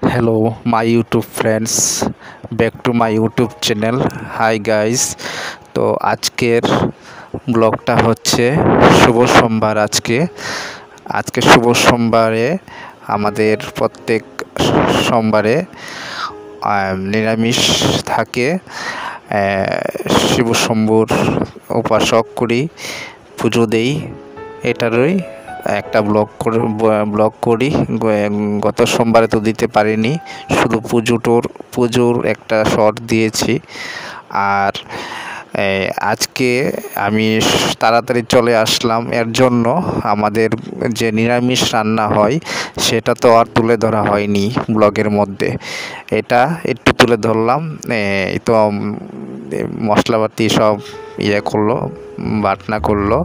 Hello, my YouTube friends, back to my YouTube channel. Hi guys, তো আজকের ব্লগটা হচ্ছে শুভ সোমবার। আজকে শুভ সোমবারে আমাদের প্রত্যেক সোমবারে নিরামিষ থাকে। শিব শম্ভুর উপাসক করি, পুজো দেই, এটারই একটা ব্লগ করি। গত সোমবারে তো দিতে পারিনি, শুধু পুজোর একটা শর্ট দিয়েছি। আর আজকে আমি তাড়াতাড়ি চলে আসলাম, এর জন্য আমাদের যে নিরামিষ রান্না হয় সেটা তো আর তুলে ধরা হয়নি ব্লগের মধ্যে। এটা একটু তুলে ধরলাম। এই তো মশলাপাতি সব বাটনা করলো,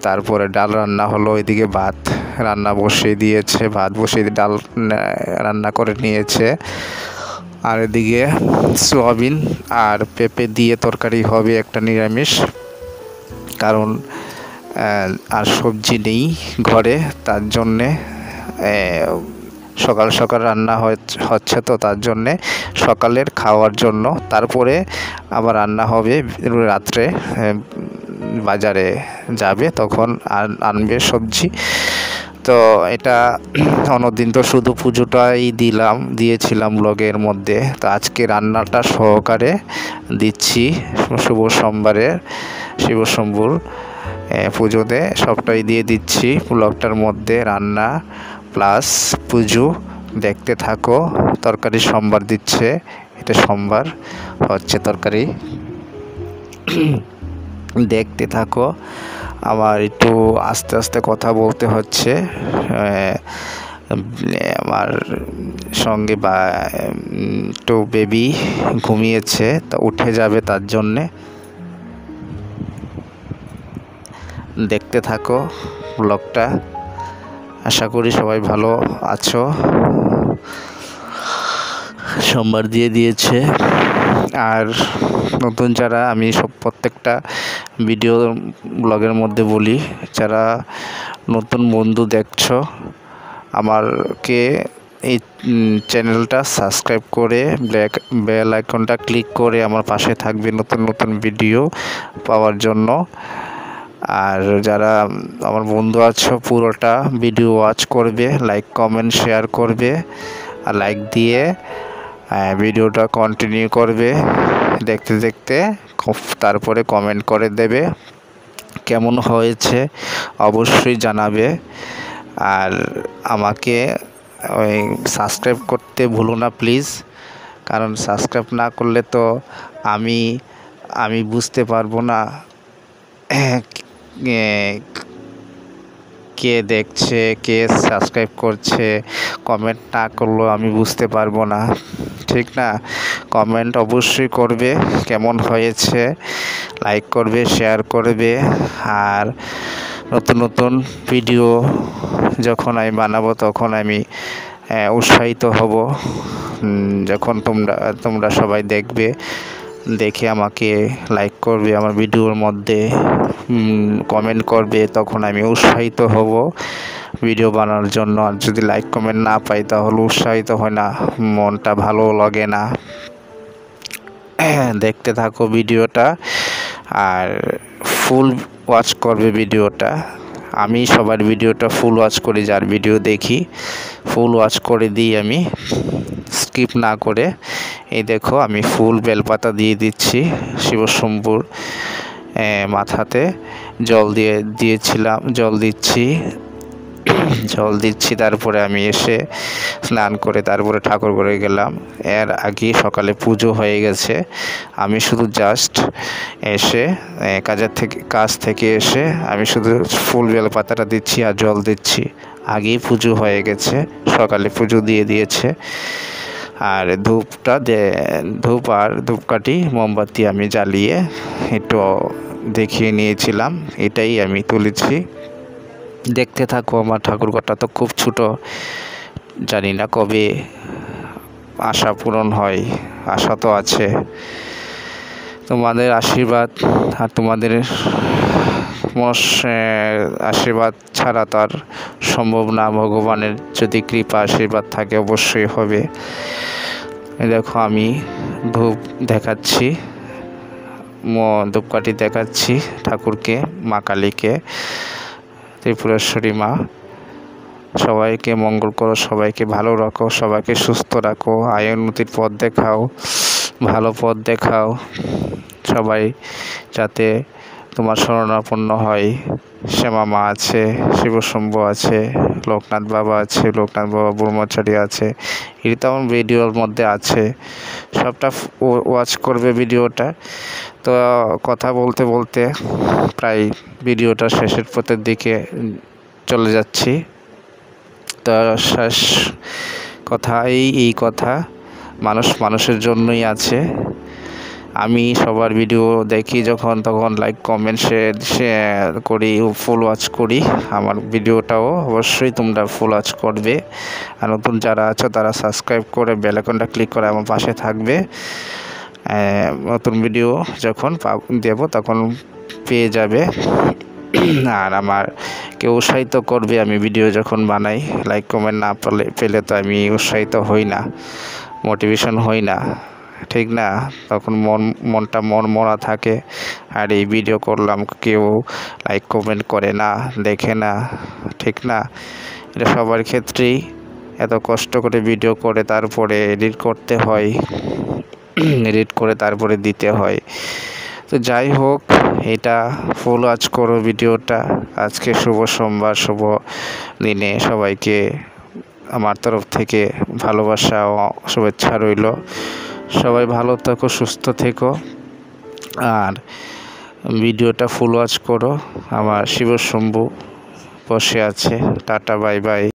তারপরে ডাল রান্না হলো, এদিকে ভাত রান্না বসিয়ে দিয়েছে, ভাত বসিয়ে ডাল রান্না করে নিয়েছে। আর এদিকে সোয়াবিন আর পেঁপে দিয়ে তরকারি হবে একটা নিরামিষ, কারণ আর সবজি নেই ঘরে, তার জন্যে সকাল সকাল রান্না হচ্ছে, তো তার জন্যে সকালের খাওয়ার জন্য। তারপরে আবার রান্না হবে রাত্রে, বাজারে যাবে তখন আনবে সবজি। তো এটা অন্যদিন তো শুধু পুজোটাই দিয়েছিলাম ব্লগের মধ্যে, তো আজকে রান্নাটা সহকারে দিচ্ছি। শুভ সোমবারের শিব শম্ভুর পুজোতে সবটাই দিয়ে দিচ্ছি ব্লগটার মধ্যে, রান্না প্লাস পুজো। দেখতে থাকো। তরকারি সোমবার দিচ্ছে, এটা সোমবার হচ্ছে তরকারি, দেখতে থাকো। আমার একটু আস্তে আস্তে কথা বলতে হচ্ছে, আমার সঙ্গে একটু বেবি ঘুমিয়েছে, তো উঠে যাবে, তার জন্যে দেখতে থাকো ব্লগটা। আশা করি সবাই ভালো আছো। সোমবার দিয়েছে। আর নতুন যারা, আমি প্রত্যেকটা ভিডিও ব্লগের মধ্যে বলি, যারা নতুন বন্ধু দেখছো, আমাকে এই চ্যানেলটা সাবস্ক্রাইব করে বেল আইকনটা ক্লিক করে আমার পাশে থাকবে নতুন নতুন ভিডিও পাওয়ার জন্য। আর যারা আমার বন্ধু আছো, পুরোটা ভিডিও ওয়াচ করবে, লাইক কমেন্ট শেয়ার করবে, আর লাইক দিয়ে ভিডিওটা কন্টিনিউ করবে দেখতে দেখতে। তারপরে কমেন্ট করে দেবে কেমন হয়েছে, অবশ্যই জানাবে। আর আমাকে সাবস্ক্রাইব করতে ভুলো না প্লিজ, কারণ সাবস্ক্রাইব না করলে তো আমি বুঝতে পারবো না কে দেখছে, কে সাবস্ক্রাইব করছে। কমেন্ট না করলেও আমি বুঝতে পারবো না, ঠিক না? কমেন্ট অবশ্যই করবে কেমন হয়েছে, লাইক করবে, শেয়ার করবে। আর নতুন নতুন ভিডিও যখন আমি বানাবো তখন আমি উৎসাহিত হব, যখন তোমরা সবাই দেখে আমাকে লাইক করবে, আমার ভিডিওর মধ্যে কমেন্ট করবে, তখন আমি উৎসাহিত হব ভিডিও বানানোর জন্য। আর যদি লাইক কমেন্ট না পাই তাহলে উৎসাহিত হয় না, মনটা ভালো লাগে না। দেখতে থাকো ভিডিওটা, আর ফুল ওয়াচ করবে ভিডিওটা। আমি সবার ভিডিওটা ফুল ওয়াচ করি, যার ভিডিও দেখি ফুল ওয়াচ করে দিই আমি, স্কিপ না করে। এই দেখো, আমি ফুল বেলপাতা দিয়ে দিচ্ছি শিব শম্ভুর মাথাতে, জল দিচ্ছি। তারপরে আমি এসে স্নান করে তারপরে ঠাকুর ঘরে গেলাম। এর আগে সকালে পুজো হয়ে গেছে, আমি শুধু জাস্ট এসে কাজ থেকে এসে আমি শুধু ফুল বেলপাতাটা দিচ্ছি আর জল দিচ্ছি। আগেই পুজো হয়ে গেছে, সকালে পুজো দিয়েছে। আর ধূপ আর ধূপকাঠি মোমবাতি আমি জ্বালিয়ে একটু দেখিয়ে নিয়েছিলাম, এটাই আমি তুলেছি। দেখতে থাকো। আমার ঠাকুরঘরটা তো খুব ছোট, জানি না কবে আশা পূরণ হয়, আশা তো আছে। তোমাদের আশীর্বাদ আর তোমাদের আশীর্বাদ ছাড়া তো আর সম্ভব না। ভগবানের যদি কৃপা আশীর্বাদ থাকে অবশ্যই হবে। দেখো আমি ধূপ দেখাচ্ছি, ধূপকাঠি দেখাচ্ছি ঠাকুরকে, মা কালীকে, ত্রিপুরেশ্বরী মা। সবাইকে মঙ্গল করো, সবাইকে ভালো রাখো, সবাইকে সুস্থ রাখো, আয় উন্নতির পথ দেখাও, ভালো পথ দেখাও, সবাই যাতে তোমার শরণাপন্ন হয়। শ্যামা মা আছে, শিবশম্ভু আছে, লোকনাথ বাবা আছে, লোকনাথ বাবা ব্রহ্মচারী আছে, এটি তো আমার ভিডিওর মধ্যে আছে, সবটা ওয়াচ করবে ভিডিওটা। তো কথা বলতে বলতে প্রায় ভিডিওটা শেষের পথের দিকে চলে যাচ্ছি। তো শেষ কথা এই কথা, মানুষের জন্যই আছে। আমি সবার ভিডিও দেখি যখন তখন লাইক কমেন্ট শেয়ার করি, ফুল ওয়াচ করি। আমার ভিডিওটাও অবশ্যই তোমরা ফুল ওয়াচ করবে। আর নতুন যারা আছো তারা সাবস্ক্রাইব করে বেল আইকনটা ক্লিক করে আমার পাশে থাকবে। নতুন ভিডিও যখন দেব তখন পেয়ে যাবে। আর আমাকে উৎসাহিত করবে আমি ভিডিও যখন বানাই। লাইক কমেন্ট না পেলে তো আমি উৎসাহিত হই না, মোটিভেশন হই না, ঠিক না? তখন মনটা মরা থাকে। আর এই ভিডিও করলাম, কেউ লাইক কমেন্ট করে না, দেখে না, ঠিক না? এটা সবার ক্ষেত্রেই, এত কষ্ট করে ভিডিও করে তারপরে এডিট করতে হয়, এডিট করে তারপরে দিতে হয়। তো যাই হোক, এটা ফুল ওয়াচ করো ভিডিওটা। আজকে শুভ সোমবার, শুভ দিনে সবাইকে আমার তরফ থেকে ভালোবাসা ও শুভেচ্ছা রইল। সবাই ভালো থেকো, সুস্থ থেকো, আর ভিডিওটা ফুল ওয়াচ করো। আমার শিবশম্ভু বসে আছে। Tata, bye bye.